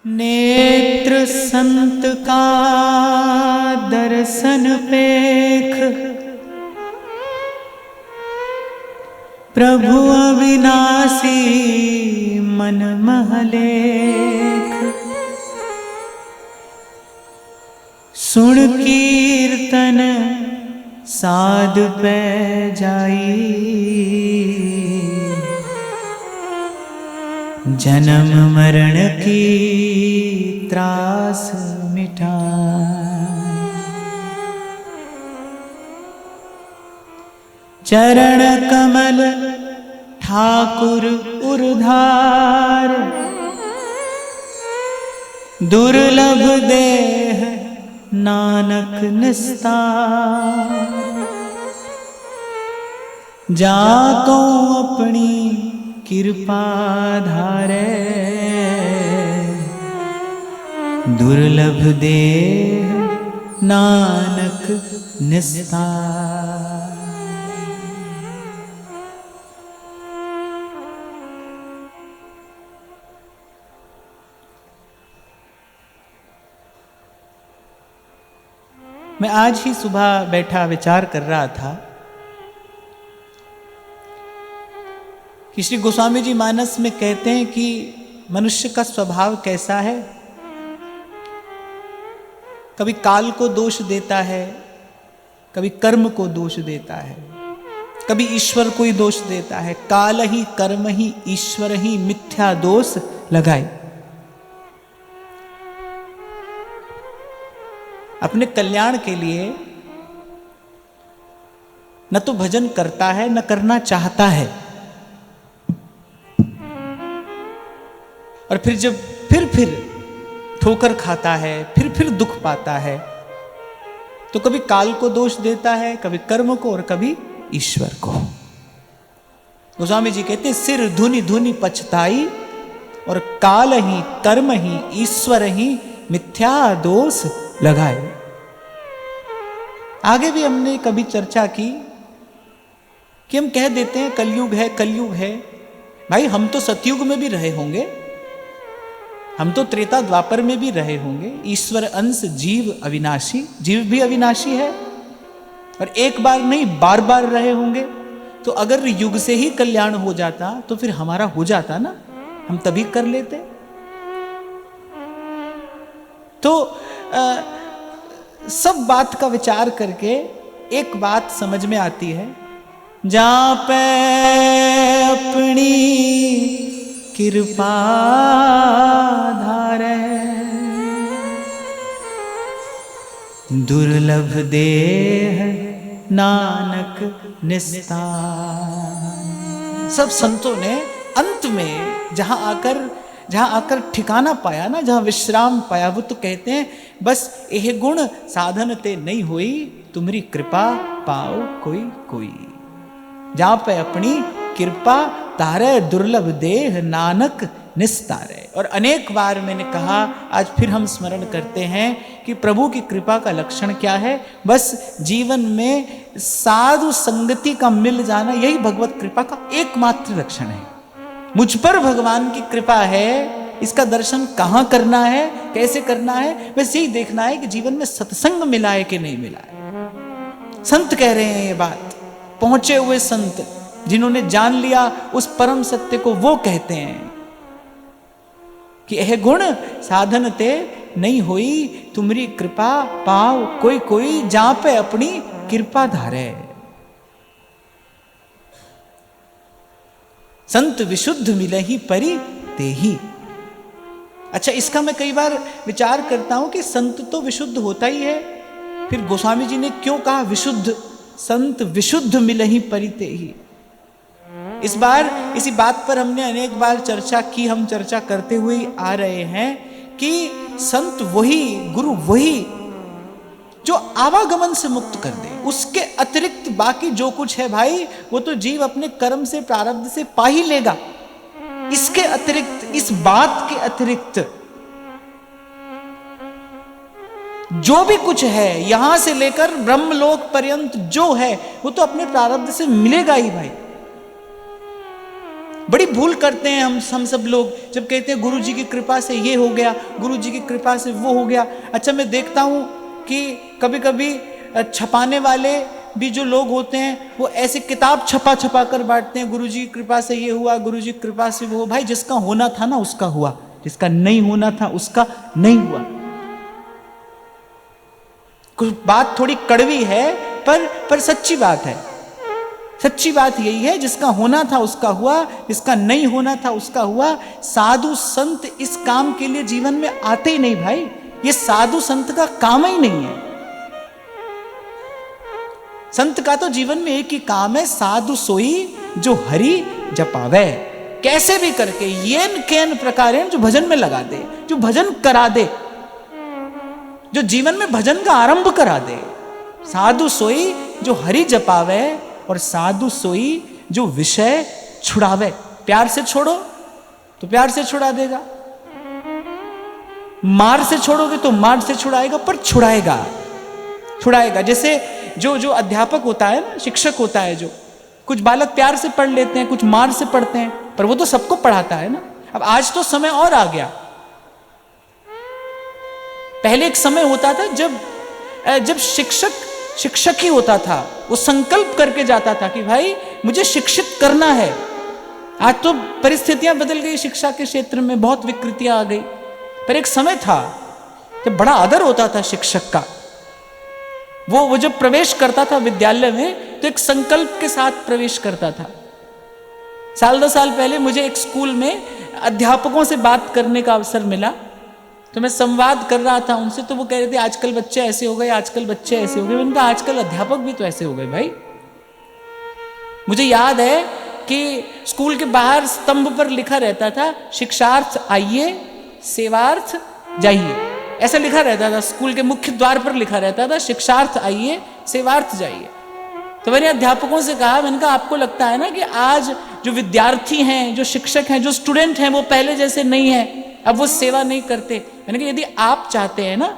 नेत्र संत का दर्शन पेख, प्रभु अविनाशी मन महलेख। सुन कीर्तन साध पै जाई, जन्म मरण की त्रास मिटाई। चरण कमल ठाकुर उरधार, दुर्लभ देह नानक निस्तार। जाको अपनी कृपा धारे, दुर्लभ देह नानक निस्तार। मैं आज ही सुबह बैठा विचार कर रहा था कि श्री गोस्वामी जी मानस में कहते हैं कि मनुष्य का स्वभाव कैसा है। कभी काल को दोष देता है, कभी कर्म को दोष देता है, कभी ईश्वर को ही दोष देता है। काल ही कर्म ही ईश्वर ही मिथ्या दोष लगाए। अपने कल्याण के लिए न तो भजन करता है न करना चाहता है, और फिर जब फिर ठोकर खाता है, फिर दुख पाता है, तो कभी काल को दोष देता है, कभी कर्म को और कभी ईश्वर को। गोस्वामी जी कहते हैं सिर धुनि धुनि पछताई, और काल ही कर्म ही ईश्वर ही मिथ्या दोष लगाए। आगे भी हमने कभी चर्चा की कि हम कह देते हैं कलयुग है कलयुग है। भाई हम तो सतयुग में भी रहे होंगे, हम तो त्रेता द्वापर में भी रहे होंगे। ईश्वर अंश जीव अविनाशी, जीव भी अविनाशी है, और एक बार नहीं बार बार रहे होंगे। तो अगर युग से ही कल्याण हो जाता तो फिर हमारा हो जाता ना, हम तभी कर लेते। तो सब बात का विचार करके एक बात समझ में आती है, जहां पे अपनी कृपा धारे, दुर्लभ देह नानक निस्तार। सब संतों ने अंत में जहां आकर ठिकाना पाया ना, जहां विश्राम पाया, वो तो कहते हैं बस यह गुण साधन ते नहीं हुई, तुम्हारी कृपा पाओ कोई कोई। जहां पे अपनी कृपा तारे, दुर्लभ देह नानक निस्तारे। और अनेक बार मैंने कहा, आज फिर हम स्मरण करते हैं कि प्रभु की कृपा का लक्षण क्या है। बस जीवन में साधु संगति का मिल जाना, यही भगवत कृपा का एकमात्र लक्षण है। मुझ पर भगवान की कृपा है, इसका दर्शन कहाँ करना है, कैसे करना है, बस यही देखना है कि जीवन में सत्संग मिला है कि नहीं मिला है। संत कह रहे हैं ये बात, पहुंचे हुए संत जिन्होंने जान लिया उस परम सत्य को, वो कहते हैं कि यह गुण साधन ते नहीं हुई, तुम्हारी कृपा पाओ कोई कोई, जहां पे अपनी कृपा धारे। संत विशुद्ध मिले ही परि तेहि। अच्छा, इसका मैं कई बार विचार करता हूं कि संत तो विशुद्ध होता ही है, फिर गोस्वामी जी ने क्यों कहा विशुद्ध? संत विशुद्ध मिले ही परि तेहि। इस बार इसी बात पर हमने अनेक बार चर्चा की, हम चर्चा करते हुए आ रहे हैं कि संत वही, गुरु वही जो आवागमन से मुक्त कर दे। उसके अतिरिक्त बाकी जो कुछ है भाई, वो तो जीव अपने कर्म से प्रारब्ध से पा ही लेगा। इसके अतिरिक्त, इस बात के अतिरिक्त जो भी कुछ है यहां से लेकर ब्रह्मलोक पर्यंत जो है, वो तो अपने प्रारब्ध से मिलेगा ही भाई। बड़ी भूल करते हैं हम सब लोग, जब कहते हैं गुरु जी की कृपा से ये हो गया, गुरु जी की कृपा से वो हो गया। अच्छा, मैं देखता हूँ कि कभी कभी छपाने वाले भी जो लोग होते हैं वो ऐसे किताब छपा छपा कर बांटते हैं, गुरु जी की कृपा से ये हुआ, गुरु जी की कृपा से वो। भाई जिसका होना था ना उसका हुआ, जिसका नहीं होना था उसका नहीं हुआ। कुछ बात थोड़ी कड़वी है पर सच्ची बात है। सच्ची बात यही है, जिसका होना था उसका हुआ, जिसका नहीं होना था उसका हुआ। साधु संत इस काम के लिए जीवन में आते ही नहीं भाई, ये साधु संत का काम ही नहीं है। संत का तो जीवन में एक ही काम है, साधु सोई जो हरि जपावे। कैसे भी करके येन केन प्रकार जो भजन में लगा दे, जो भजन करा दे, जो जीवन में भजन का आरंभ करा दे। साधु सोई जो हरि जपावे और साधु सोई जो विषय छुड़ावे। प्यार से छोड़ो तो प्यार से छुड़ा देगा, मार से छोड़ोगे तो मार से छुड़ाएगा, पर छुड़ाएगा छुड़ाएगा। जैसे जो अध्यापक होता है ना, शिक्षक होता है, जो कुछ बालक प्यार से पढ़ लेते हैं, कुछ मार से पढ़ते हैं, पर वो तो सबको पढ़ाता है ना। अब आज तो समय और आ गया। पहले एक समय होता था जब शिक्षक ही होता था, वो संकल्प करके जाता था कि भाई मुझे शिक्षित करना है। आज तो परिस्थितियां बदल गई, शिक्षा के क्षेत्र में बहुत विकृतियां आ गई, पर एक समय था जब बड़ा आदर होता था शिक्षक का। वो जब प्रवेश करता था विद्यालय में तो एक संकल्प के साथ प्रवेश करता था। साल 2 साल पहले मुझे एक स्कूल में अध्यापकों से बात करने का अवसर मिला, तो मैं संवाद कर रहा था उनसे, तो वो कह रहे थे आजकल बच्चे ऐसे हो गए, आजकल बच्चे ऐसे हो गए। मैंने कहा आजकल अध्यापक भी तो ऐसे हो गए भाई। मुझे याद है कि स्कूल के बाहर स्तंभ पर लिखा रहता था, शिक्षार्थ आइए सेवार्थ जाइए। ऐसा लिखा रहता था, स्कूल के मुख्य द्वार पर लिखा रहता था, शिक्षार्थ आइए सेवार्थ जाइए। तो मैंने अध्यापकों से कहा, मैंने कहा आपको लगता है ना कि आज जो विद्यार्थी हैं, जो शिक्षक हैं, जो स्टूडेंट हैं, वो पहले जैसे नहीं है, अब वो सेवा नहीं करते। मैंने कहा यदि आप चाहते हैं ना,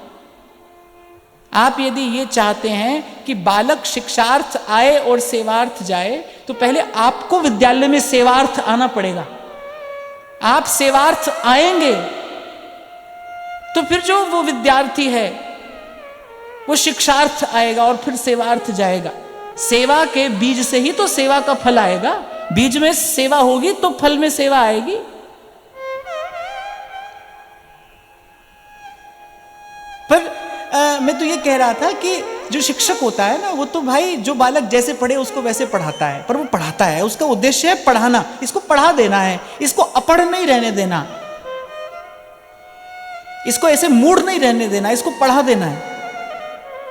आप यदि ये चाहते हैं कि बालक शिक्षार्थ आए और सेवार्थ जाए, तो पहले आपको विद्यालय में सेवार्थ आना पड़ेगा। आप सेवार्थ आएंगे तो फिर जो वो विद्यार्थी है वो शिक्षार्थ आएगा और फिर सेवार्थ जाएगा। सेवा के बीज से ही तो सेवा का फल आएगा। बीज में सेवा होगी तो फल में सेवा आएगी। पर मैं तो ये कह रहा था कि जो शिक्षक होता है ना, वो तो भाई जो बालक जैसे पढ़े उसको वैसे पढ़ाता है, पर वो पढ़ाता है, उसका उद्देश्य है पढ़ाना, इसको पढ़ा देना है, इसको अपढ़ नहीं रहने देना, इसको ऐसे मूड नहीं रहने देना, इसको पढ़ा देना है।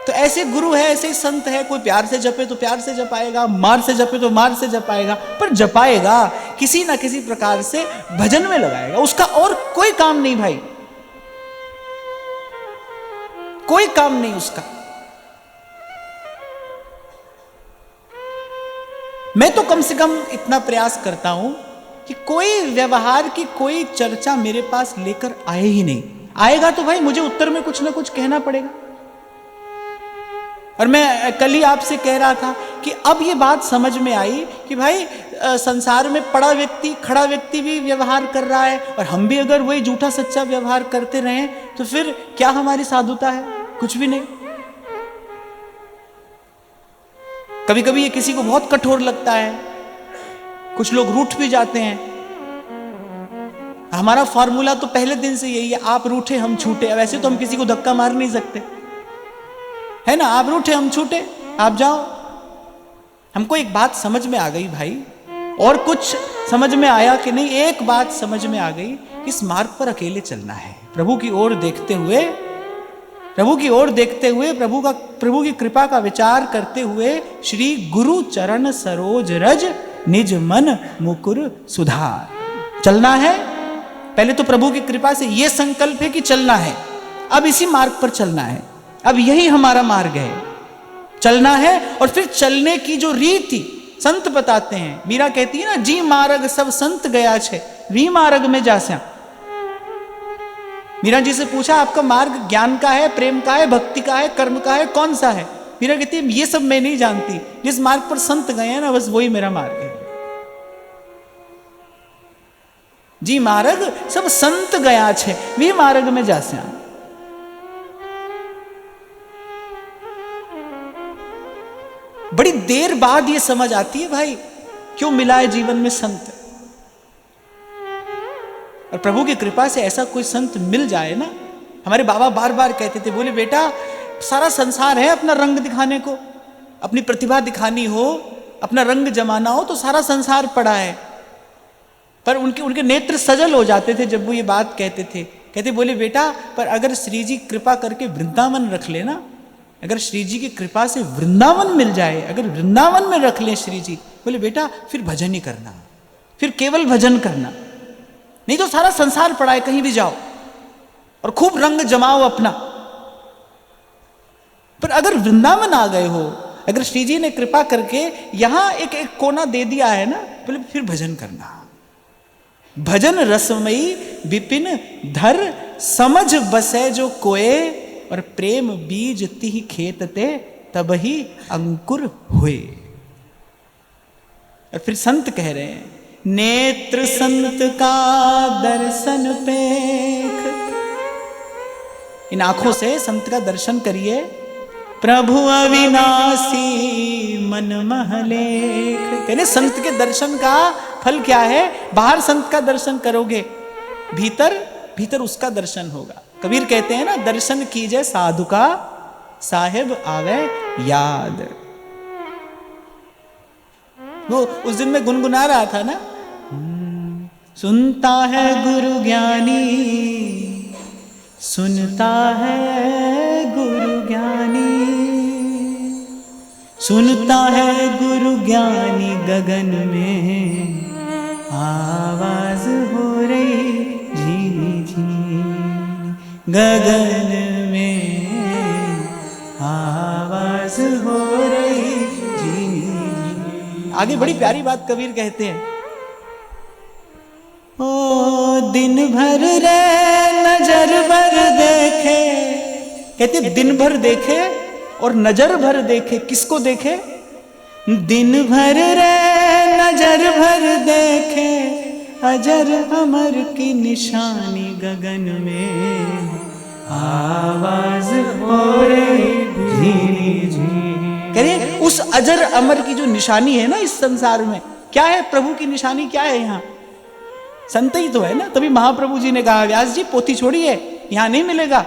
तो ऐसे गुरु है, ऐसे संत है, कोई प्यार से जपे तो प्यार से जपाएगा, मार से जपे तो मार से जपाएगा, पर जपाएगा, किसी ना किसी प्रकार से भजन में लगाएगा। उसका और कोई काम नहीं भाई, कोई काम नहीं उसका। मैं तो कम से कम इतना प्रयास करता हूं कि कोई व्यवहार की कोई चर्चा मेरे पास लेकर आए ही नहीं। आएगा तो भाई मुझे उत्तर में कुछ ना कुछ कहना पड़ेगा। और मैं कल ही आपसे कह रहा था कि अब ये बात समझ में आई कि भाई संसार में पड़ा व्यक्ति, खड़ा व्यक्ति भी व्यवहार कर रहा है, और हम भी अगर वही झूठा सच्चा व्यवहार करते रहें तो फिर क्या हमारी साधुता है? कुछ भी नहीं। कभी कभी ये किसी को बहुत कठोर लगता है, कुछ लोग रूठ भी जाते हैं। हमारा फॉर्मूला तो पहले दिन से यही है, आप रूठे हम छूटे। वैसे तो हम किसी को धक्का मार नहीं सकते, है ना, आप रूठे हम छूटे, आप जाओ। हमको एक बात समझ में आ गई भाई, और कुछ समझ में आया कि नहीं, एक बात समझ में आ गई, इस मार्ग पर अकेले चलना है। प्रभु की ओर देखते हुए, प्रभु की ओर देखते हुए, प्रभु की कृपा का विचार करते हुए, श्री गुरु चरण सरोज रज निज मन मुकुर सुधार चलना है। पहले तो प्रभु की कृपा से यह संकल्प है कि चलना है, अब इसी मार्ग पर चलना है, अब यही हमारा मार्ग है, चलना है। और फिर चलने की जो रीति संत बताते हैं, मीरा कहती है ना, जी मार्ग सब संत गया छे, वी मार्ग में जास्या। मीरा जी से पूछा आपका मार्ग ज्ञान का है, प्रेम का है, भक्ति का है, कर्म का है, कौन सा है? मीरा कहती है ये सब मैं नहीं जानती, जिस मार्ग पर संत गए हैं ना, बस वही मेरा मार्ग है। जी मार्ग सब संत गया छे, वे मार्ग में जास्या। बड़ी देर बाद ये समझ आती है भाई क्यों मिला है जीवन में संत। और प्रभु की कृपा से ऐसा कोई संत मिल जाए ना। हमारे बाबा बार बार कहते थे, बोले बेटा सारा संसार है अपना रंग दिखाने को, अपनी प्रतिभा दिखानी हो, अपना रंग जमाना हो तो सारा संसार पड़ा है। पर उनके नेत्र सजल हो जाते थे जब वो ये बात कहते थे। कहते बोले बेटा पर अगर श्री जी कृपा करके वृंदावन रख लेना, अगर श्री जी की कृपा से वृंदावन मिल जाए, अगर वृंदावन में रख लें श्री जी, बोले बेटा फिर भजन ही करना, फिर केवल भजन करना, नहीं तो सारा संसार पड़ा है, कहीं भी जाओ और खूब रंग जमाओ अपना। पर अगर वृंदावन आ गए हो, अगर श्री जी ने कृपा करके यहां एक कोना दे दिया है ना, बोले फिर भजन करना। भजन रसमयी विपिन धर, समझ बसे जो कोए, और प्रेम बीज तिहि खेतते तब ही अंकुर हुए। और फिर संत कह रहे हैं, नेत्र संत का दर्शन पेख, इन आंखों से संत का दर्शन करिए। प्रभु अविनाशी मन महलेख, कहने संत के दर्शन का फल क्या है? बाहर संत का दर्शन करोगे, भीतर भीतर उसका दर्शन होगा। कबीर कहते हैं ना, दर्शन कीजिए साधु का साहेब आवे याद। वो उस दिन में गुनगुना रहा था ना, सुनता है गुरु ज्ञानी, सुनता है गुरु ज्ञानी, सुनता है गुरु ज्ञानी, गगन में आवाज हो रही झीनी झीनी, गगन में आवाज हो रही झीनी झीनी। आगे बड़ी प्यारी बात कबीर कहते हैं, ओ दिन भर रे नजर भर देखे, कहते दिन भर देखे और नजर भर देखे। किसको देखे? दिन भर रे नजर भर देखे, अजर अमर की निशानी, गगन में आवाज हो रही झीनी झीनी। कह रहे उस अजर अमर की जो निशानी है ना इस संसार में, क्या है? प्रभु की निशानी क्या है? यहाँ संत ही तो है ना। तभी महाप्रभु जी ने कहा, व्यास जी पोथी छोड़िए, यहां नहीं मिलेगा,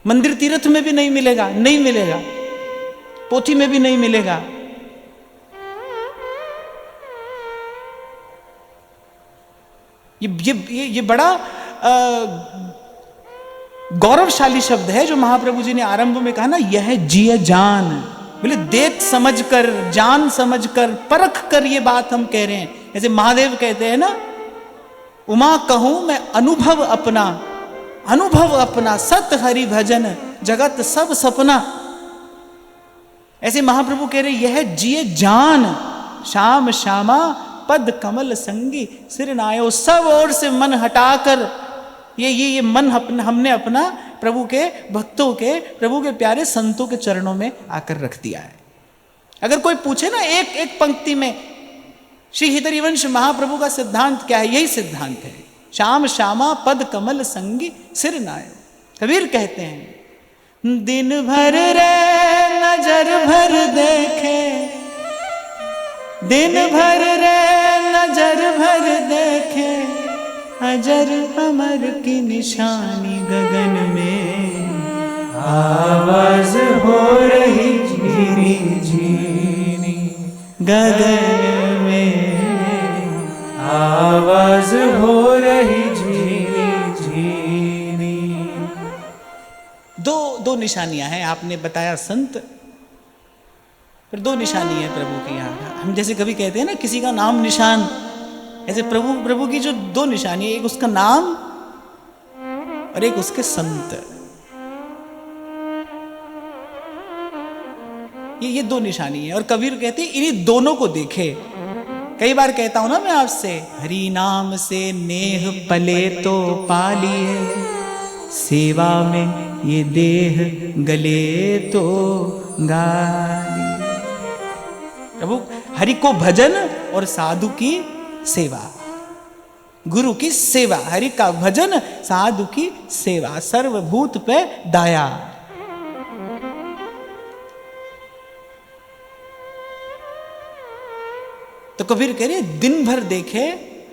मंदिर तीर्थ में भी नहीं मिलेगा, नहीं मिलेगा, पोथी में भी नहीं मिलेगा। ये बड़ा गौरवशाली शब्द है जो महाप्रभु जी ने आरंभ में कहा ना, यह जिए जान। बोले देख समझ कर, जान समझ कर, परख कर ये बात हम कह रहे हैं। जैसे महादेव कहते हैं ना, उमा कहूं मैं अनुभव अपना, अनुभव अपना, सत हरि भजन जगत सब सपना। ऐसे महाप्रभु कह रहे यह जिए जान, श्याम श्यामा पद कमल संगी सिर नायो। सब ओर से मन हटाकर ये मन हमने अपना प्रभु के भक्तों के, प्रभु के प्यारे संतों के चरणों में आकर रख दिया है। अगर कोई पूछे ना एक एक पंक्ति में श्री हरिवंश महाप्रभु का सिद्धांत क्या है, यही सिद्धांत है, श्याम श्यामा पद कमल संगी सिर नायो। कबीर कहते हैं, दिन भर रे नजर भर देखे, दिन भर रे नजर भर देखे, अजर अमर की निशानी, गगन में आवाज हो रही झीनी झीनी, गगन में आवाज हो रही झीनी झीनी। दो निशानियां हैं, आपने बताया संत, फिर दो निशानी है प्रभु की। यहाँ हम जैसे कभी कहते हैं ना किसी का नाम निशान, ऐसे प्रभु की जो दो निशानी है, एक उसका नाम और एक उसके संत। ये दो निशानी है। और कबीर कहते हैं इन्हीं दोनों को देखे। कई बार कहता हूं ना मैं आपसे, हरि नाम से नेह पले तो पालिए, सेवा में ये देह गले तो गाली। प्रभु हरि को भजन और साधु की सेवा, गुरु की सेवा, हरि का भजन, साधु की सेवा, सर्वभूत पे दाया। तो कबीर कह रहे दिन भर देखे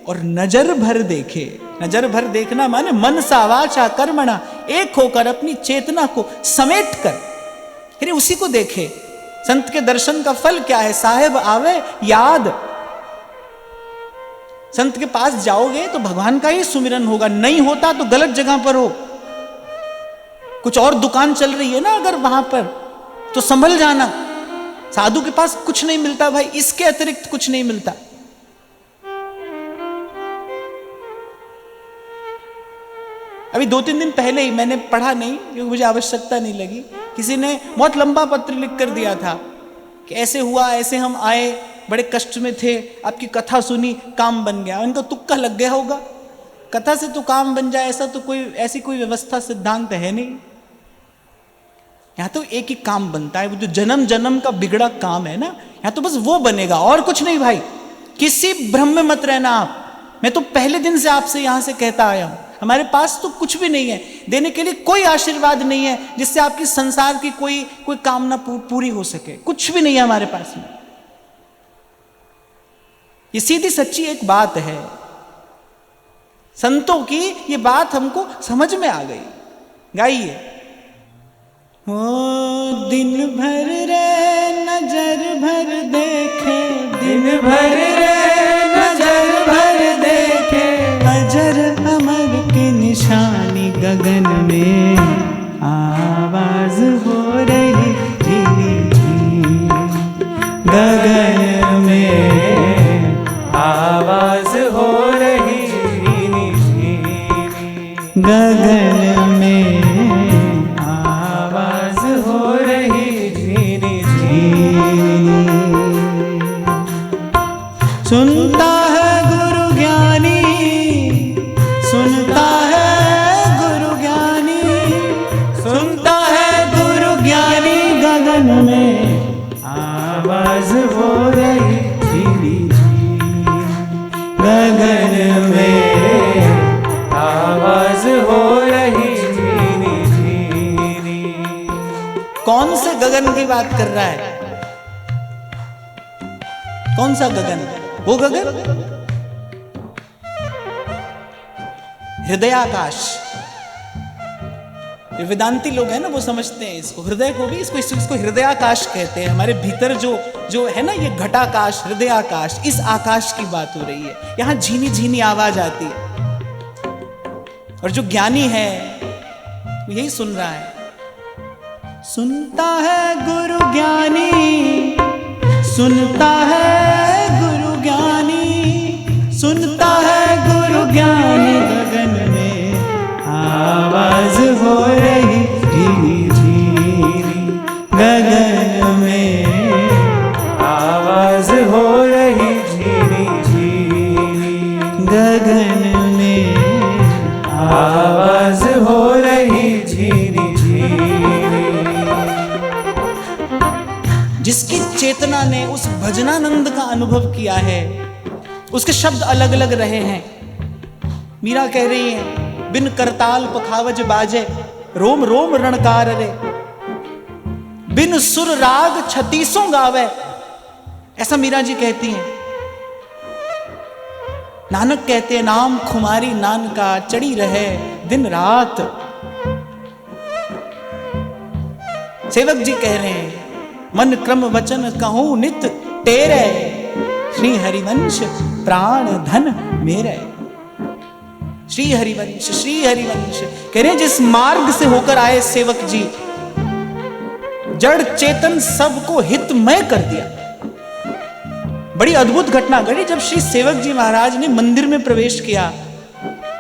और नजर भर देखे। नजर भर देखना माने मन सा वाचा कर्मणा, एक होकर अपनी चेतना को समेट कर अरे उसी को देखे। संत के दर्शन का फल क्या है? साहेब आवे याद। संत के पास जाओगे तो भगवान का ही सुमिरन होगा, नहीं होता तो गलत जगह पर हो। कुछ और दुकान चल रही है ना अगर वहां पर, तो संभल जाना। साधु के पास कुछ नहीं मिलता भाई, इसके अतिरिक्त कुछ नहीं मिलता। अभी 2-3 दिन पहले ही, मैंने पढ़ा नहीं क्योंकि मुझे आवश्यकता नहीं लगी, किसी ने बहुत लंबा पत्र लिख कर दिया था कि ऐसे हुआ, ऐसे हम आए, बड़े कष्ट में थे, आपकी कथा सुनी, काम बन गया। उनका तुक्का लग गया होगा। कथा से तो काम बन जाए ऐसा तो ऐसी कोई व्यवस्था सिद्धांत है नहीं। यहां तो एक ही काम बनता है, वो जो जन्म जन्म का बिगड़ा काम है ना, यहां तो बस वो बनेगा और कुछ नहीं भाई। किसी भ्रम में मत रहना आप। मैं तो पहले दिन से आपसे यहां से कहता आया हूं, हमारे पास तो कुछ भी नहीं है देने के लिए, कोई आशीर्वाद नहीं है जिससे आपकी संसार की कोई कामना पूरी हो सके। कुछ भी नहीं है हमारे पास में। ये सीधी सच्ची एक बात है। संतों की ये बात हमको समझ में आ गई। गाइए। ओ दिन भर रे नजर भर देखे, दिन भर रे नजर भर देखे, अजर अमर की निशानी गगन में आवाज हो रही धीरे धीरे, गगन में आवाज हो रही धीरे धीरे, गगन में आवाज हो रही धीरे धीरे। सुनता है गुरु ज्ञानी, सुनता है गुरु ज्ञानी, सुनता है गुरु ज्ञानी, गगन में आवाज हो रही धीरे धीरे, गगन में आवाज हो रही धीरे धीरे। कौन से गगन की बात कर रहा है? कौन सा गगन? वो गगन हृदयाकाश। जो वेदांती लोग हैं ना वो समझते हैं इसको, हृदय को भी इसको हृदयाकाश कहते हैं। हमारे भीतर जो है ना ये घटाकाश, हृदयाकाश, इस आकाश की बात हो रही है। यहां झीनी झीनी आवाज आती है और जो ज्ञानी है वो यही सुन रहा है। सुनता है गुरु ज्ञानी, सुनता है गुरु ज्ञानी, सुनता है गुरु ज्ञानी, गगन में आवाज हो रही धीरे धीरे, गगन में आवाज हो रही धीरे धीरे, गगन में आवाज हो रही धीरे धीरे। जिसकी चेतना ने उस भजनानंद का अनुभव किया है, उसके शब्द अलग अलग रहे हैं। मीरा कह रही है, बिन करताल पखावज बाजे, रोम रोम रणकार रे, बिन सुर राग छतीसों गावे। ऐसा मीरा जी कहती हैं। नानक कहते हैं, नाम खुमारी नान का चढ़ी रहे दिन रात। सेवक जी कह रहे हैं, मन क्रम वचन कहूं नित तेरे, श्री हरिवंश प्राण धन मेरे। श्री हरिवंश, श्री हरिवंश कह रहे जिस मार्ग से होकर आए सेवक जी, जड़ चेतन सबको हितमय कर दिया। बड़ी अद्भुत घटना घटी जब श्री सेवक जी महाराज ने मंदिर में प्रवेश किया।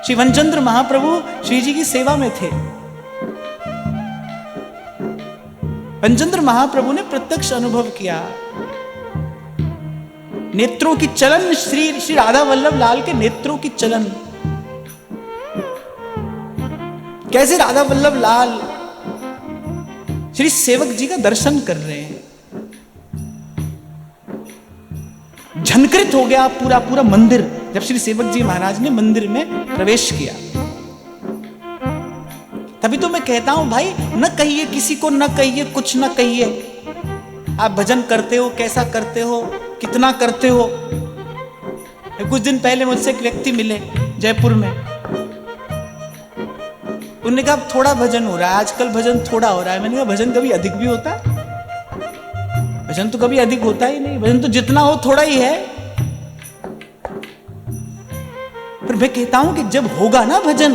श्री वनचंद्र महाप्रभु श्री जी की सेवा में थे। वनचंद्र महाप्रभु ने प्रत्यक्ष अनुभव किया। नेत्रों की चलन, श्री राधा वल्लभ लाल के नेत्रों की चलन, कैसे राधा वल्लभ लाल श्री सेवक जी का दर्शन कर रहे हैं। झनकृत हो गया पूरा पूरा मंदिर। जब श्री सेवक जी महाराज ने मंदिर में प्रवेश किया। तभी तो मैं कहता हूं भाई, न कहिए किसी को, न कहिए कुछ, न कहिए आप भजन करते हो, कैसा करते हो, कितना करते हो। कुछ दिन पहले मुझसे एक व्यक्ति मिले जयपुर में। उन्होंने कहा थोड़ा भजन हो रहा है आजकल, भजन थोड़ा हो रहा है। मैंने कहा भजन कभी अधिक भी होता है? भजन तो कभी अधिक होता ही नहीं, भजन तो जितना हो थोड़ा ही है। पर मैं कहता हूं कि जब होगा ना भजन,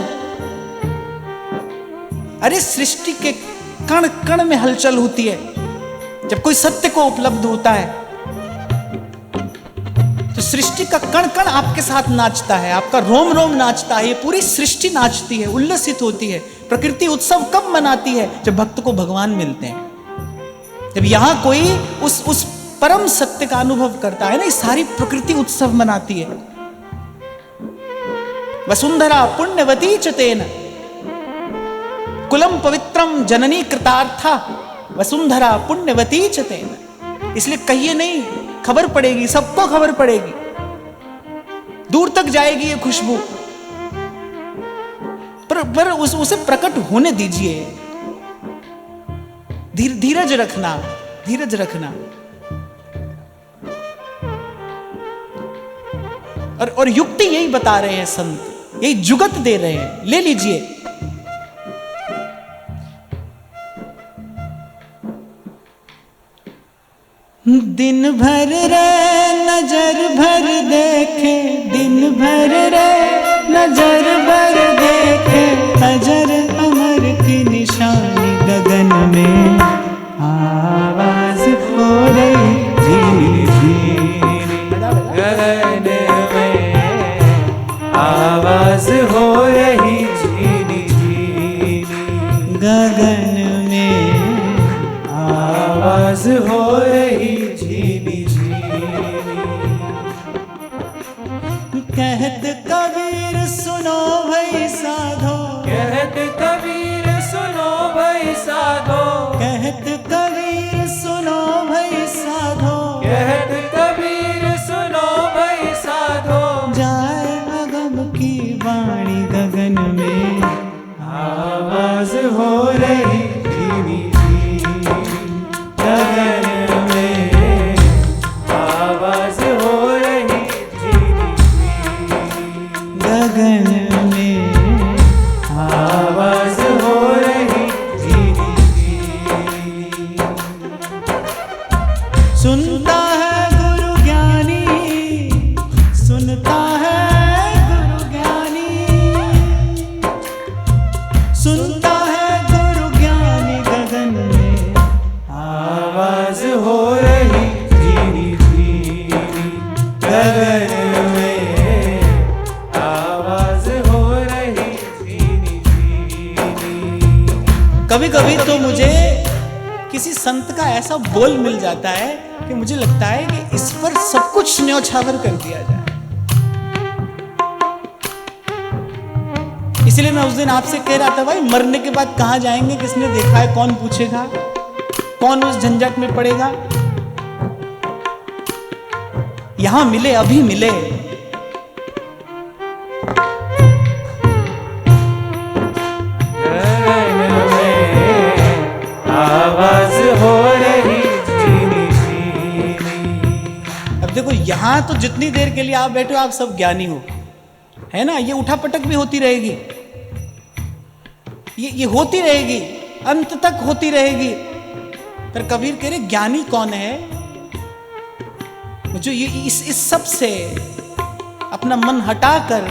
अरे सृष्टि के कण कण में हलचल होती है। जब कोई सत्य को उपलब्ध होता है तो सृष्टि का कण कण आपके साथ नाचता है, आपका रोम रोम नाचता है, ये पूरी सृष्टि नाचती है, उल्लसित होती है। प्रकृति उत्सव कब मनाती है? जब भक्त को भगवान मिलते हैं, जब यहां कोई उस परम सत्य का अनुभव करता है ना, ये सारी प्रकृति उत्सव मनाती है। वसुंधरा पुण्यवती च तेन कुलम पवित्रम जननी कृतार्था वसुंधरा पुण्यवती च तेन। इसलिए कहिए नहीं, खबर पड़ेगी, सबको खबर पड़ेगी, दूर तक जाएगी ये खुशबू। पर उसे प्रकट होने दीजिए। धीरज रखना, धीरज रखना। और युक्ति यही बता रहे हैं संत, यही जुगत दे रहे हैं, ले लीजिए। दिन भर रे नजर भर देखे, दिन भर रे नजर भर देखे, अजर अमर की निशानी गगन में आवाज हो रही झीनी झीनी, गगन में आवाज हो रही झीनी झीनी, गगन में आवाज हो रही झीनी झीनी। कहत कबीर सुनो भई साधो, कहत कबीर सुनो भई साधो, कहत कबीर सुनो भई साधो, कहत कबीर सुनो भई साधो, जाए अगम की वाणी गगन में आवाज हो रही झीनी झीनी, गगन में आवाज हो रही झीनी झीनी, गगन में आवाज हो रही झीनी झीनी। सुनता है गुरु ज्ञानी, सुनता है गुरु ज्ञानी, सुनता है गुरु ज्ञानी, गगन में आवाज हो रही झीनी झीनी, गगन में आवाज हो रही झीनी झीनी। कभी कभी तो मुझे किसी संत का ऐसा बोल मिल जाता है कि मुझे लगता है कि इस पर सब कुछ न्यौछावर कर दिया जाए। इसलिए मैं उस दिन आपसे कह रहा था, भाई मरने के बाद कहां जाएंगे, किसने देखा है, कौन पूछेगा, कौन उस झंझट में पड़ेगा। यहां मिले, अभी मिले। आवाज हो रही झीनी झीनी। अब देखो, यहां तो जितनी देर के लिए आप बैठे हो, आप सब ज्ञानी हो, है ना। ये उठापटक भी होती रहेगी, ये होती रहेगी, अंत तक होती रहेगी। पर कबीर कह रहे ज्ञानी कौन है? जो ये इस सब से अपना मन हटाकर,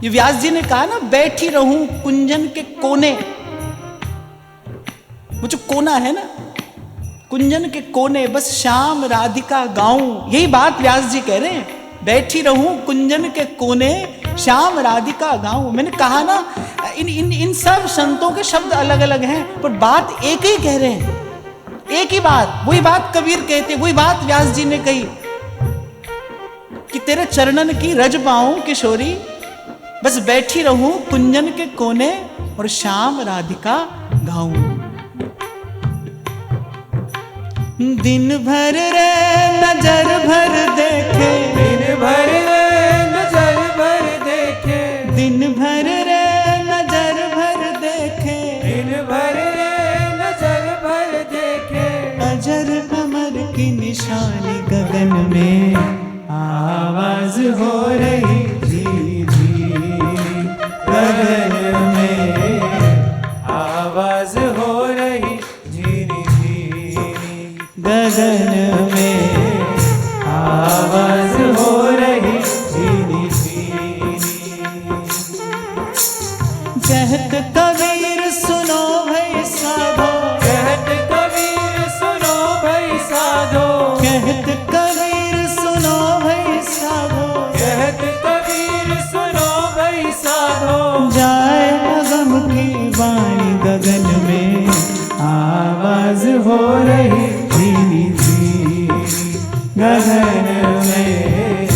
ये व्यास जी ने कहा ना, बैठी रहूं कुंजन के कोने। वो जो कोना है ना, कुंजन के कोने, बस श्याम राधिका गाऊं। यही बात व्यास जी कह रहे हैं, बैठी रहूं कुंजन के कोने, श्याम राधिका गाऊं। मैंने कहा ना, इन सब संतों के शब्द अलग अलग हैं, पर बात एक ही कह रहे हैं, एक ही बात। वही बात कबीर कहते, वही बात व्यास जी ने कही कि तेरे चरणन की रज पाऊं किशोरी, बस बैठी रहूं कुंजन के कोने और श्याम राधिका गाऊं। दिन भर रे नजर भर देखे, दिन भर रे नजर भर देखे, दिन भर रे नजर भर देखे, दिन भर रे नजर भर देखे। अजर अमर की निशानी गगन में आवाज हो रही जी जी, गगन में आवाज हो रही झीरी झीरी, गगन में आवाज हो रही झीरी झीरी। कहत कबीर सुनो भाई साधो, कहत कबीर सुनो भाई साधो, कहत कबीर सुनो भाई साधो, कहत कबीर सुनो भाई साधो। जाए अगम की वाणी गगन में आवाज हो रही धीमी धीमी, गगन में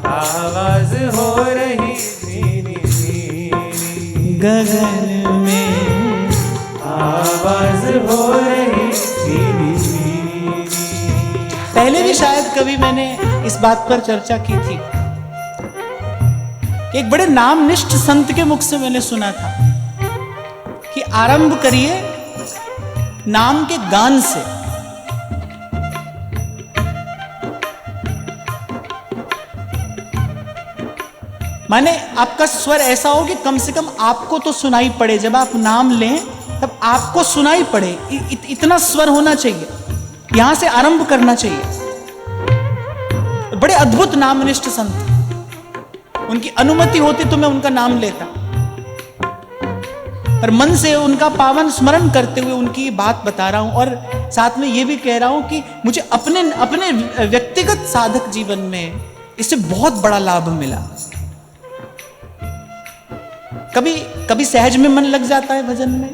आवाज हो रही धीरी धीरी, गगन में आवाज हो रही धीरी धीरी। पहले भी शायद कभी मैंने इस बात पर चर्चा की थी। एक बड़े नामनिष्ठ संत के मुख से मैंने सुना था कि आरंभ करिए नाम के गान से। माने आपका स्वर ऐसा हो कि कम से कम आपको तो सुनाई पड़े, जब आप नाम लें तब आपको सुनाई पड़े, इतना स्वर होना चाहिए, यहां से आरंभ करना चाहिए। बड़े अद्भुत नामनिष्ठ संत, उनकी अनुमति होती तो मैं उनका नाम लेता, पर मन से उनका पावन स्मरण करते हुए उनकी बात बता रहा हूं। और साथ में यह भी कह रहा हूं कि मुझे अपने व्यक्तिगत साधक जीवन में इससे बहुत बड़ा लाभ मिला। कभी कभी सहज में मन लग जाता है भजन में,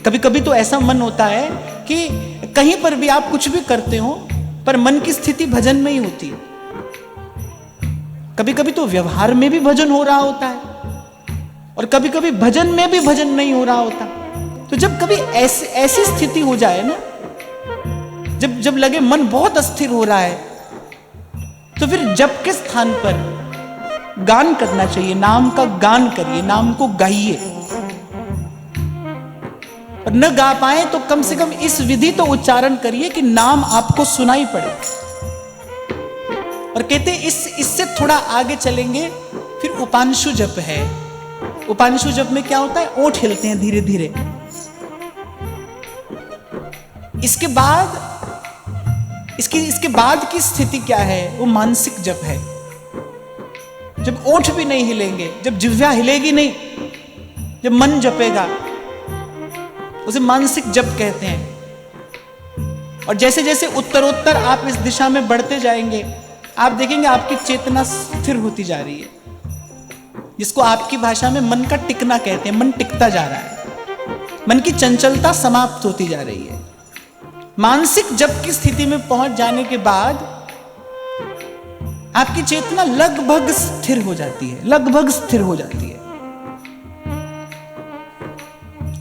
कभी कभी तो ऐसा मन होता है कि कहीं पर भी आप कुछ भी करते हो पर मन की स्थिति भजन में ही होती है। कभी कभी तो व्यवहार में भी भजन हो रहा होता है और कभी कभी भजन में भी भजन नहीं हो रहा होता। तो जब कभी ऐसी स्थिति हो जाए ना, जब लगे मन बहुत अस्थिर हो रहा है, तो फिर जप के स्थान पर गान करना चाहिए। नाम का गान करिए, नाम को गाइए। और न गा पाए तो कम से कम इस विधि तो उच्चारण करिए कि नाम आपको सुनाई पड़े। और कहते इससे थोड़ा आगे चलेंगे, फिर उपांशु जप है। उपांशु जप में क्या होता है, ओठ हिलते हैं धीरे धीरे। इसके बाद की स्थिति क्या है, वो मानसिक जप है। जब ओठ भी नहीं हिलेंगे, जब जिह्वा हिलेगी नहीं, जब मन जपेगा, उसे मानसिक जप कहते हैं। और जैसे जैसे उत्तरोत्तर आप इस दिशा में बढ़ते जाएंगे, आप देखेंगे आपकी चेतना स्थिर होती जा रही है, जिसको आपकी भाषा में मन का टिकना कहते हैं। मन टिकता जा रहा है, मन की चंचलता समाप्त होती जा रही है। मानसिक जप की स्थिति में पहुंच जाने के बाद आपकी चेतना लगभग स्थिर हो जाती है, लगभग स्थिर हो जाती है।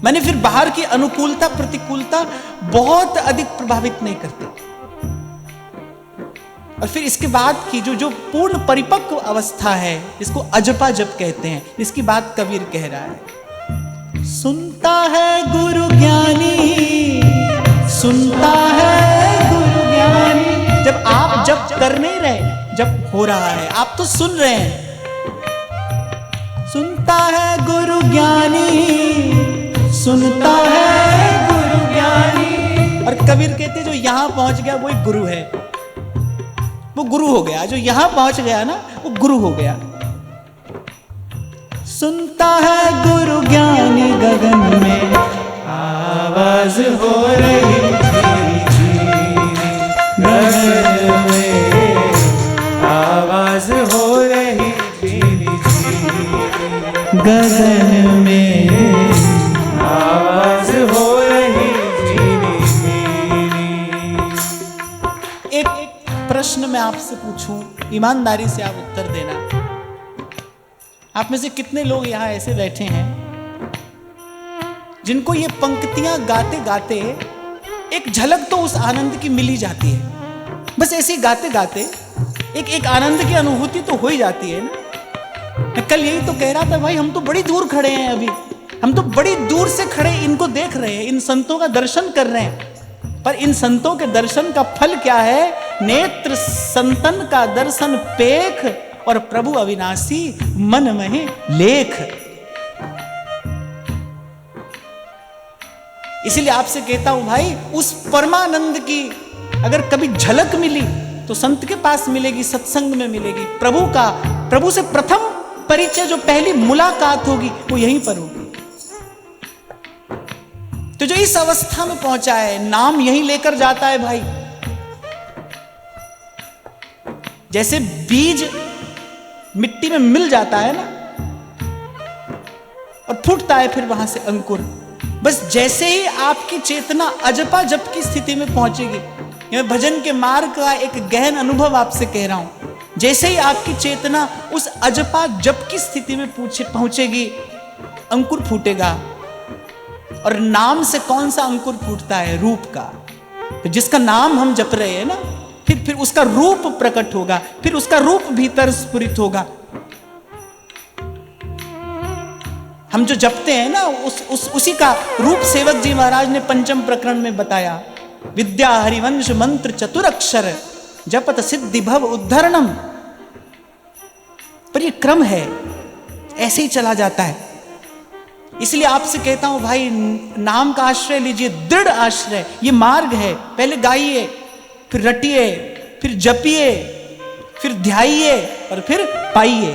मैंने फिर बाहर की अनुकूलता प्रतिकूलता बहुत अधिक प्रभावित नहीं करते। और फिर इसके बाद की जो पूर्ण परिपक्व अवस्था है, जिसको अजपा जप कहते हैं, जिसकी बात कबीर कह रहा है। सुनता है गुरु ज्ञानी, सुनता है गुरु ज्ञानी। जब आप जप कर नहीं रहे, जब हो रहा है, आप तो सुन रहे हैं। सुनता है गुरु ज्ञानी, सुनता है गुरु ज्ञानी। और कबीर कहते जो यहां पहुंच गया वो एक गुरु है, वो गुरु हो गया। जो यहां पहुंच गया ना, वो गुरु हो गया। सुनता है गुरु ज्ञानी, गगन में आवाज हो रही गगन में आवाज हो रही धीरी धीरी, गगन में आवाज हो रही धीरी धीरी। एक प्रश्न मैं आपसे पूछूं, ईमानदारी से आप उत्तर देना। आप में से कितने लोग यहां ऐसे बैठे हैं जिनको ये पंक्तियां गाते गाते एक झलक तो उस आनंद की मिल ही जाती है। बस ऐसे ही गाते गाते एक आनंद की अनुभूति तो हो ही जाती है ना। मैं कल यही तो कह रहा था, भाई हम तो बड़ी दूर खड़े हैं, अभी हम तो बड़ी दूर से खड़े इनको देख रहे हैं, इन संतों का दर्शन कर रहे हैं, पर इन संतों के दर्शन का फल क्या है? नेत्र संतन का दर्शन पेख, और प्रभु अविनाशी मन में लेख। इसीलिए आपसे कहता हूं भाई, उस परमानंद की अगर कभी झलक मिली तो संत के पास मिलेगी, सत्संग में मिलेगी। प्रभु से प्रथम परिचय, जो पहली मुलाकात होगी वो यहीं पर होगी। तो जो इस अवस्था में पहुंचा है, नाम यहीं लेकर जाता है भाई। जैसे बीज मिट्टी में मिल जाता है ना और फूटता है फिर वहां से अंकुर, बस जैसे ही आपकी चेतना अजपा जप की स्थिति में पहुंचेगी, मैं भजन के मार्ग का एक गहन अनुभव आपसे कह रहा हूं, जैसे ही आपकी चेतना उस अजपा जप की स्थिति में पहुंचेगी, अंकुर फूटेगा। और नाम से कौन सा अंकुर फूटता है? रूप का। तो जिसका नाम हम जप रहे हैं ना, फिर उसका रूप प्रकट होगा, फिर उसका रूप भीतर स्फुरित होगा। हम जो जपते हैं ना, उसी का रूप सेवक जी महाराज ने पंचम प्रकरण में बताया। विद्या हरिवंश मंत्र चतुरक्षर जपत सिद्धि भव उद्धरणम। पर ये क्रम है, ऐसे ही चला जाता है। इसलिए आपसे कहता हूं भाई, नाम का आश्रय लीजिए, दृढ़ आश्रय। ये मार्ग है। पहले गाइए, फिर रटिए, फिर जपिए, फिर ध्याइए और फिर पाइए।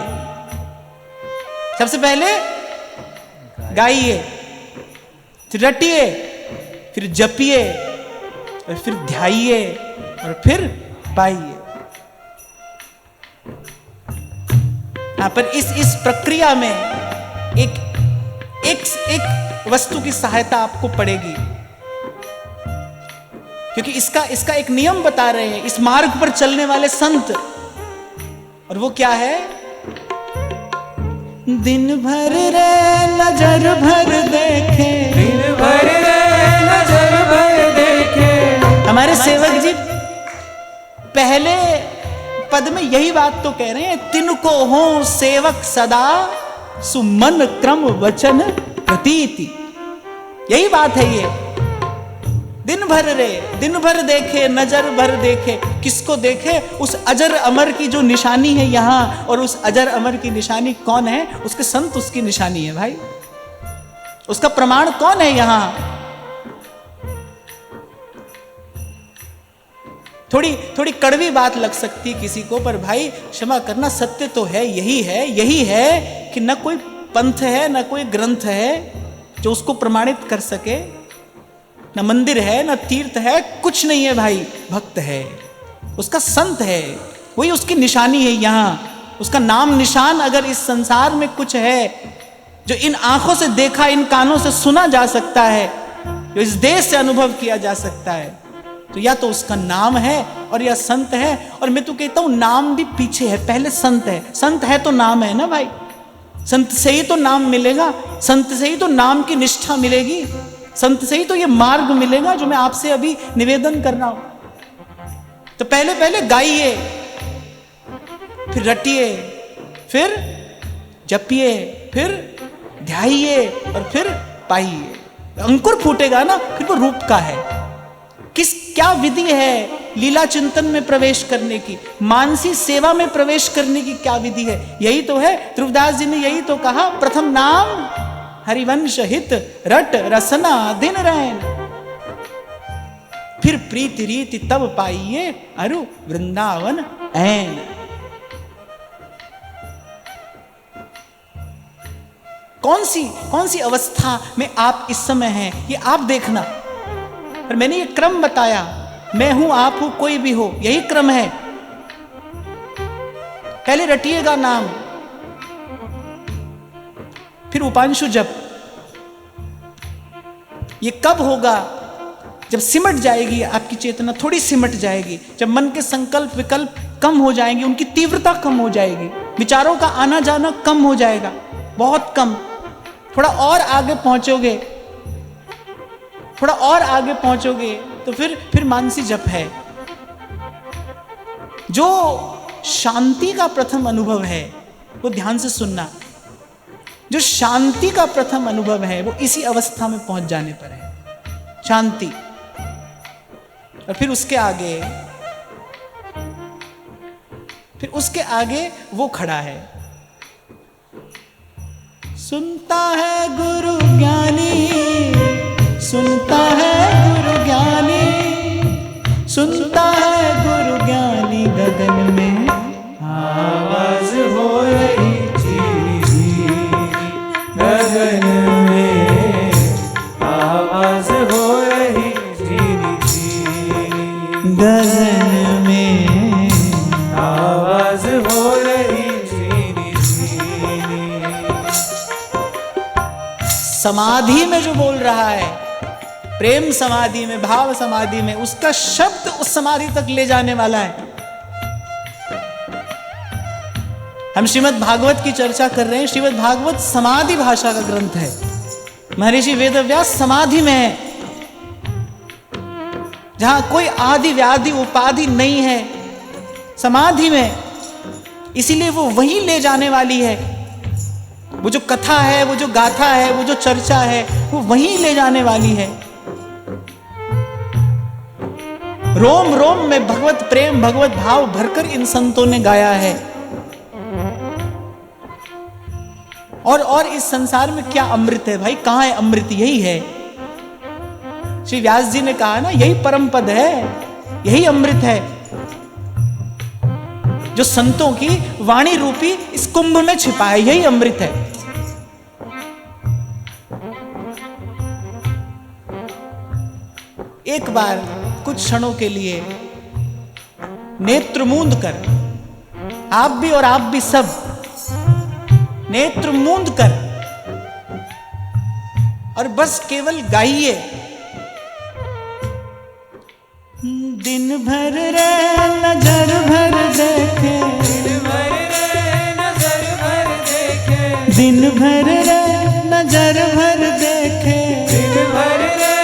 सबसे पहले गाइए, फिर रटिए, फिर जपिए और फिर ध्याइए और फिर पाइए। हाँ, पर इस प्रक्रिया में एक वस्तु की सहायता आपको पड़ेगी, क्योंकि इसका एक नियम बता रहे हैं इस मार्ग पर चलने वाले संत, और वो क्या है? दिन भर रे नजर भर देखे, दिन भर रे नजर भर देखे। हमारे सेवक जी पहले पद में यही बात तो कह रहे हैं, तिनको हो सेवक सदा सुमन क्रम वचन प्रतीति। यही बात है ये। दिन भर रे, दिन भर देखे, नजर भर देखे। किसको देखे? उस अजर अमर की जो निशानी है यहां, और उस अजर अमर की निशानी कौन है? उसके संत उसकी निशानी है भाई। उसका प्रमाण कौन है यहां? थोड़ी कड़वी बात लग सकती है किसी को, पर भाई क्षमा करना, सत्य तो है, यही है कि न कोई पंथ है, न कोई ग्रंथ है जो उसको प्रमाणित कर सके, न मंदिर है, न तीर्थ है, कुछ नहीं है भाई। भक्त है, उसका संत है, वही उसकी निशानी है यहां। उसका नाम निशान अगर इस संसार में कुछ है जो इन आंखों से देखा, इन कानों से सुना जा सकता है, जो इस देश से अनुभव किया जा सकता है, तो या तो उसका नाम है और या संत है। और मैं तो कहता हूं नाम भी पीछे है, पहले संत है। संत है तो नाम है ना भाई। संत से ही तो नाम मिलेगा, संत से ही तो नाम की निष्ठा मिलेगी, संत से ही तो ये मार्ग मिलेगा जो मैं आपसे अभी निवेदन कर रहा हूं। तो पहले गाइए, फिर रटिए, फिर जपिए, फिर ध्याइए और फिर पाइए। अंकुर फूटेगा ना, फिर वो रूप का है। क्या विधि है लीला चिंतन में प्रवेश करने की, मानसी सेवा में प्रवेश करने की क्या विधि है? यही तो है। ध्रुवदास जी ने यही तो कहा, प्रथम नाम हरिवंश हित रट रसना दिन रैन, फिर प्रीति रीति तब पाइए अरु वृंदावन ऐन। कौन सी अवस्था में आप इस समय हैं, ये आप देखना। पर मैंने ये क्रम बताया, मैं हूं, आप हो, कोई भी हो, यही क्रम है। पहले रटिएगा नाम, फिर उपांशु जप। ये कब होगा? जब सिमट जाएगी आपकी चेतना, थोड़ी सिमट जाएगी, जब मन के संकल्प विकल्प कम हो जाएंगे, उनकी तीव्रता कम हो जाएगी, विचारों का आना जाना कम हो जाएगा, बहुत कम। थोड़ा और आगे पहुंचोगे, थोड़ा और आगे पहुंचोगे, तो फिर मानसी जप है। जो शांति का प्रथम अनुभव है वो ध्यान से सुनना, जो शांति का प्रथम अनुभव है वो इसी अवस्था में पहुंच जाने पर है, शांति। और फिर उसके आगे वो खड़ा है। सुनता है गुरु ज्ञानी, सुनता है गुरु ज्ञानी, सुनता है गुरु ज्ञानी, गगन में आवाज हो रही धीरी, गगन में आवाज हो रही धीरी, गगन में आवाज हो रही धीरी। समाधि में जो बोल रहा है, प्रेम समाधि में, भाव समाधि में, उसका शब्द उस समाधि तक ले जाने वाला है। हम श्रीमद् भागवत की चर्चा कर रहे हैं। श्रीमद् भागवत समाधि भाषा का ग्रंथ है। महर्षि वेदव्यास समाधि में है, जहां कोई आदि व्याधि उपाधि नहीं है, समाधि में। इसीलिए वो वहीं ले जाने वाली है। वो जो कथा है, वो जो गाथा है, वो जो चर्चा है, वो वहीं ले जाने वाली है। रोम रोम में भगवत प्रेम, भगवत भाव भरकर इन संतों ने गाया है। और इस संसार में क्या अमृत है भाई? कहां है अमृत? यही है। श्री व्यास जी ने कहा ना, यही परम पद है, यही अमृत है, जो संतों की वाणी रूपी इस कुंभ में छिपा है। यही अमृत है। एक बार कुछ क्षणों के लिए नेत्र मूंद कर, आप भी और आप भी सब नेत्र मूंद कर और बस केवल गाइए, दिन भर रे नजर भर देखे, दिन भर रे नजर भर देखे, दिन भर रे नजर भर देखे, दिन भर रे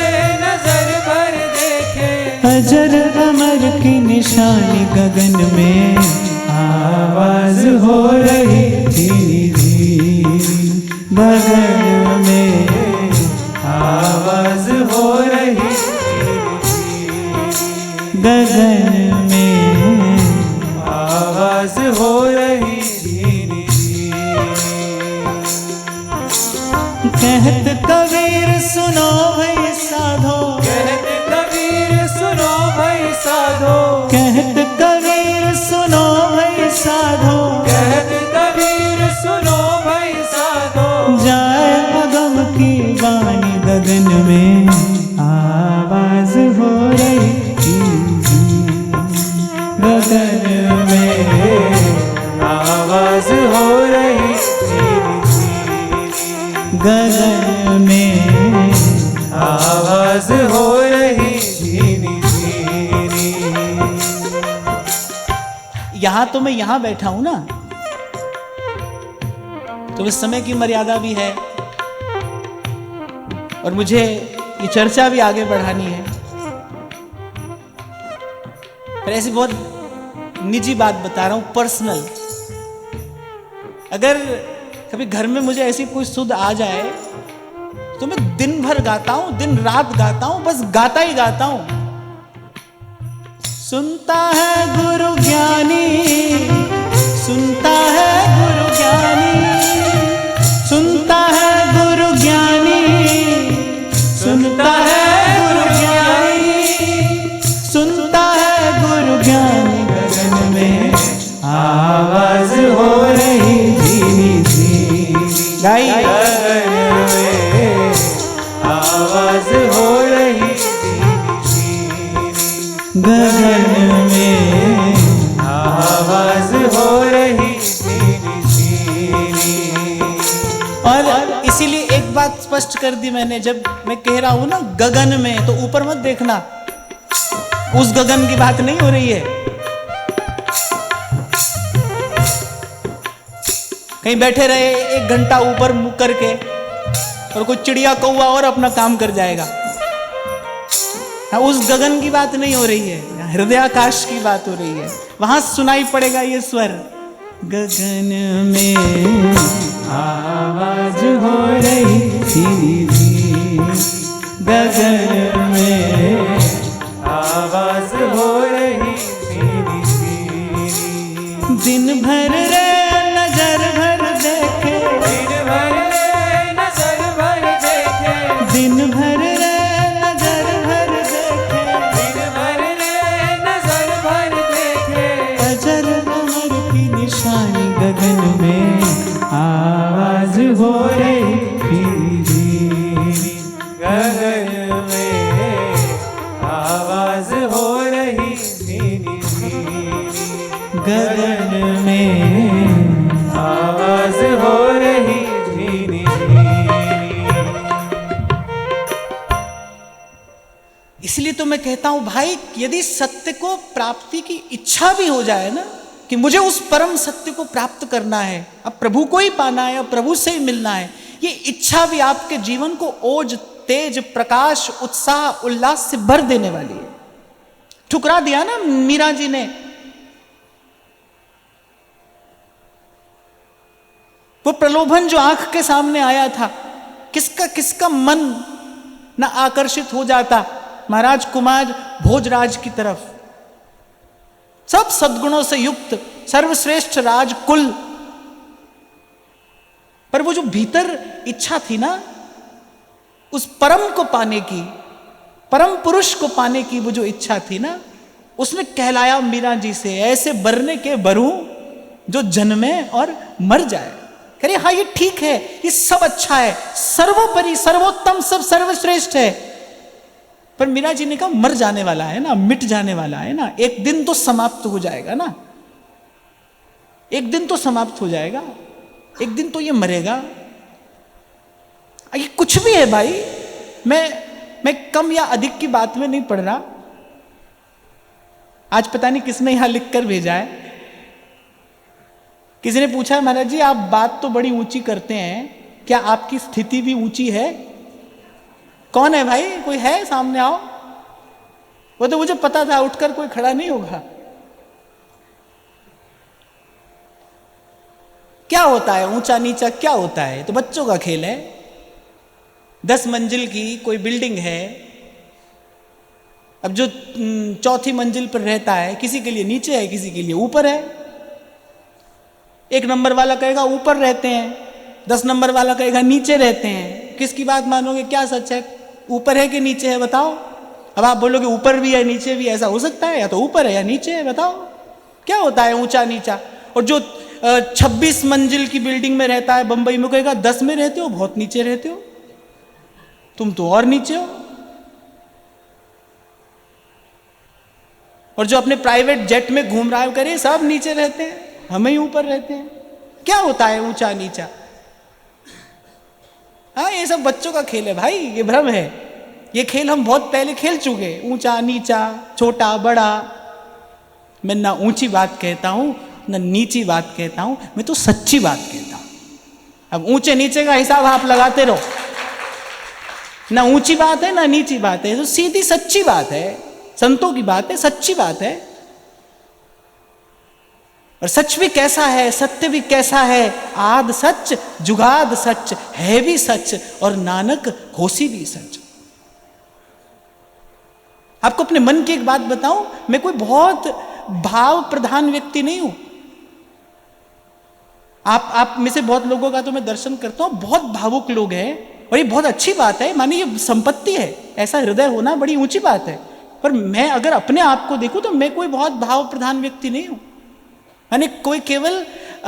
नजर भर देखे, अजर अमर की निशानी गगन में आवाज हो रही धीरी, गगन में आवाज हो रही गगन में आवाज हो रही धीरी। कहत कबीर सुनो भाई साधो, कहत कबीर सुनो भाई साधो, कहत कबीर सुनो भाई साधो, कहत कबीर सुनो भाई साधो, जाए अगम की वाणी गगन में आवाज हो रही, गगन में आवाज हो रही गगन में आवाज हो रही धीरी धीरी। यहां तो मैं यहां बैठा हूं ना, तो इस समय की मर्यादा भी है और मुझे ये चर्चा भी आगे बढ़ानी है। पर ऐसी बहुत निजी बात बता रहा हूं, पर्सनल। अगर कभी घर में मुझे ऐसी कोई सुध आ जाए तो मैं दिन भर गाता हूं, दिन रात गाता हूं, बस गाता ही गाता हूं। सुनता है गुरु ज्ञानी, सुनता है गुरु ज्ञानी, सुनता है गुरु ज्ञानी, सुनता है गुरु ज्ञानी, सुनता है गुरु ज्ञानी, गगन में आवाज हो रही धीरी धीरी, गाई गगन में आवाज हो रही धीरी, गगन में आवाज हो रही धीरी धीरी। और इसीलिए एक बात स्पष्ट कर दी मैंने, जब मैं कह रहा हूं ना गगन में, तो ऊपर मत देखना, उस गगन की बात नहीं हो रही है। कहीं बैठे रहे 1 घंटा ऊपर मुंह करके और कोई चिड़िया कौवा और अपना काम कर जाएगा। उस गगन की बात नहीं हो रही है, हृदयाकाश की बात हो रही है। वहां सुनाई पड़ेगा ये स्वर, गगन में आवाज हो रही थी, गगन में आवाज हो रही धीरे धीरे। दिन भर रे नजर भर देखे, दिन भर रे नजर भर देखे, दिन भर रे नजर भर देखे, दिन भर रे नजर भर देखे। अजर अमर की निशानी गगन में आवाज हो रही थी, गगन में आवाज हो रही धीरे धीरे। गगन में आवाज हो रही धीरे धीरे। इसलिए तो मैं कहता हूं भाई, यदि सत्य को प्राप्ति की इच्छा भी हो जाए ना, कि मुझे उस परम सत्य को प्राप्त करना है, अब प्रभु को ही पाना है, अब प्रभु से ही मिलना है, ये इच्छा भी आपके जीवन को ओज, तेज, प्रकाश, उत्साह, उल्लास से भर देने वाली है। ठुकरा दिया ना मीरा जी ने, वो प्रलोभन जो आंख के सामने आया था, किसका किसका मन न आकर्षित हो जाता महाराज कुमार भोजराज की तरफ। सब सद्गुणों से युक्त सर्वश्रेष्ठ राजकुल, पर वो जो भीतर इच्छा थी ना, उस परम को पाने की, परम पुरुष को पाने की वो जो इच्छा थी ना, उसने कहलाया मीरा जी से, ऐसे बरने के बरूं जो जन्मे और मर जाए। कह रहे हाँ ये ठीक है, ये सब अच्छा है, सर्वोपरि सर्वोत्तम सब सर्वश्रेष्ठ है, पर मीरा जी ने कहा मर जाने वाला है ना, मिट जाने वाला है ना, एक दिन तो समाप्त हो जाएगा ना, एक दिन तो समाप्त हो जाएगा, एक दिन तो ये मरेगा। ये कुछ भी है भाई, मैं कम या अधिक की बात में नहीं पढ़ रहा। आज पता नहीं किसने यहां लिख कर भेजा है, किसी ने पूछा महाराज जी आप बात तो बड़ी ऊंची करते हैं, क्या आपकी स्थिति भी ऊंची है? कौन है भाई, कोई है सामने आओ। वो तो मुझे पता था उठकर कोई खड़ा नहीं होगा। क्या होता है ऊंचा नीचा, क्या होता है, तो बच्चों का खेल है। 10 मंजिल की कोई बिल्डिंग है, अब जो चौथी मंजिल पर रहता है, किसी के लिए नीचे है, किसी के लिए ऊपर है। 1 नंबर वाला कहेगा ऊपर रहते हैं, 10 नंबर वाला कहेगा नीचे रहते हैं। किसकी बात मानोगे, क्या सच है, ऊपर है कि नीचे है बताओ। अब आप बोलोगे ऊपर भी है नीचे भी, ऐसा हो सकता है, या तो ऊपर है या नीचे है, बताओ क्या होता है ऊंचा नीचा। और जो 26 मंजिल की बिल्डिंग में रहता है बंबई में, कहेगा 10 में रहते हो, बहुत नीचे रहते हो, तुम तो और नीचे हो। और जो अपने प्राइवेट जेट में घूम रहा है, करे सब नीचे रहते हैं, हम ही ऊपर रहते हैं। क्या होता है ऊंचा नीचा? हाँ ये सब बच्चों का खेल है भाई, ये भ्रम है। ये खेल हम बहुत पहले खेल चुके, ऊंचा नीचा, छोटा बड़ा। मैं ना ऊंची बात कहता हूं ना नीची बात कहता हूं, मैं तो सच्ची बात कहता हूं। अब ऊंचे नीचे का हिसाब आप लगाते रहो, ना ऊंची बात है ना नीची बात है, तो सीधी सच्ची बात है, संतों की बात है, सच्ची बात है। और सच भी कैसा है, सत्य भी कैसा है, आद सच जुगाद सच, है भी सच और नानक होसी भी सच। आपको अपने मन की एक बात बताऊं, मैं कोई बहुत भाव प्रधान व्यक्ति नहीं हूं। आप में से बहुत लोगों का तो मैं दर्शन करता हूं, बहुत भावुक लोग हैं, और ये बहुत अच्छी बात है, मानिए ये संपत्ति है, ऐसा हृदय होना बड़ी ऊंची बात है। पर मैं अगर अपने आप को देखूं तो मैं कोई बहुत भाव प्रधान व्यक्ति नहीं हूं। यानी कोई केवल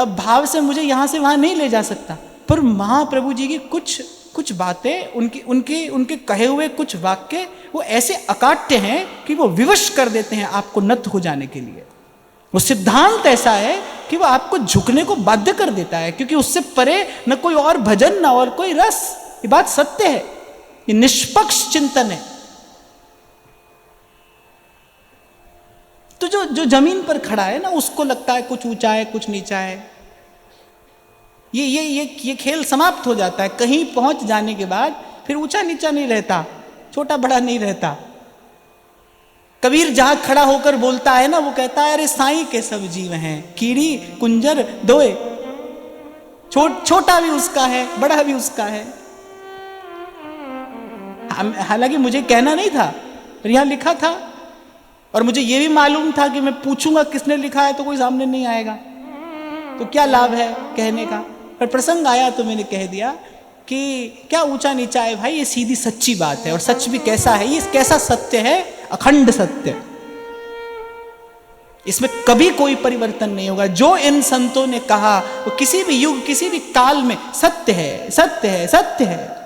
भाव से मुझे यहां से वहां नहीं ले जा सकता। पर महाप्रभु जी की कुछ बातें, उनके कहे हुए कुछ वाक्य वो ऐसे अकाट्य हैं कि वो विवश कर देते हैं आपको नत हो जाने के लिए। वो सिद्धांत ऐसा है कि वो आपको झुकने को बाध्य कर देता है, क्योंकि उससे परे न कोई और भजन न और कोई रस। ये बात सत्य है, ये निष्पक्ष चिंतन है। तो जो जमीन पर खड़ा है ना, उसको लगता है कुछ ऊंचा है कुछ नीचा है। ये खेल समाप्त हो जाता है। कहीं पहुंच जाने के बाद फिर ऊंचा नीचा नहीं रहता, छोटा बड़ा नहीं रहता। कबीर जहां खड़ा होकर बोलता है ना, वो कहता है अरे साईं के सब जीव हैं, कीड़ी कुंजर दोए, छोटा भी उसका है, बड़ा भी उसका है। हालांकि मुझे कहना नहीं था, पर यहां लिखा था, और मुझे यह भी मालूम था कि मैं पूछूंगा किसने लिखा है तो कोई सामने नहीं आएगा, तो क्या लाभ है कहने का। पर प्रसंग आया तो मैंने कह दिया कि क्या ऊंचा नीचा है भाई, ये सीधी सच्ची बात है। और सच भी कैसा है, ये कैसा सत्य है, अखंड सत्य, इसमें कभी कोई परिवर्तन नहीं होगा। जो इन संतों ने कहा वो किसी भी युग किसी भी काल में सत्य है, सत्य है, सत्य है।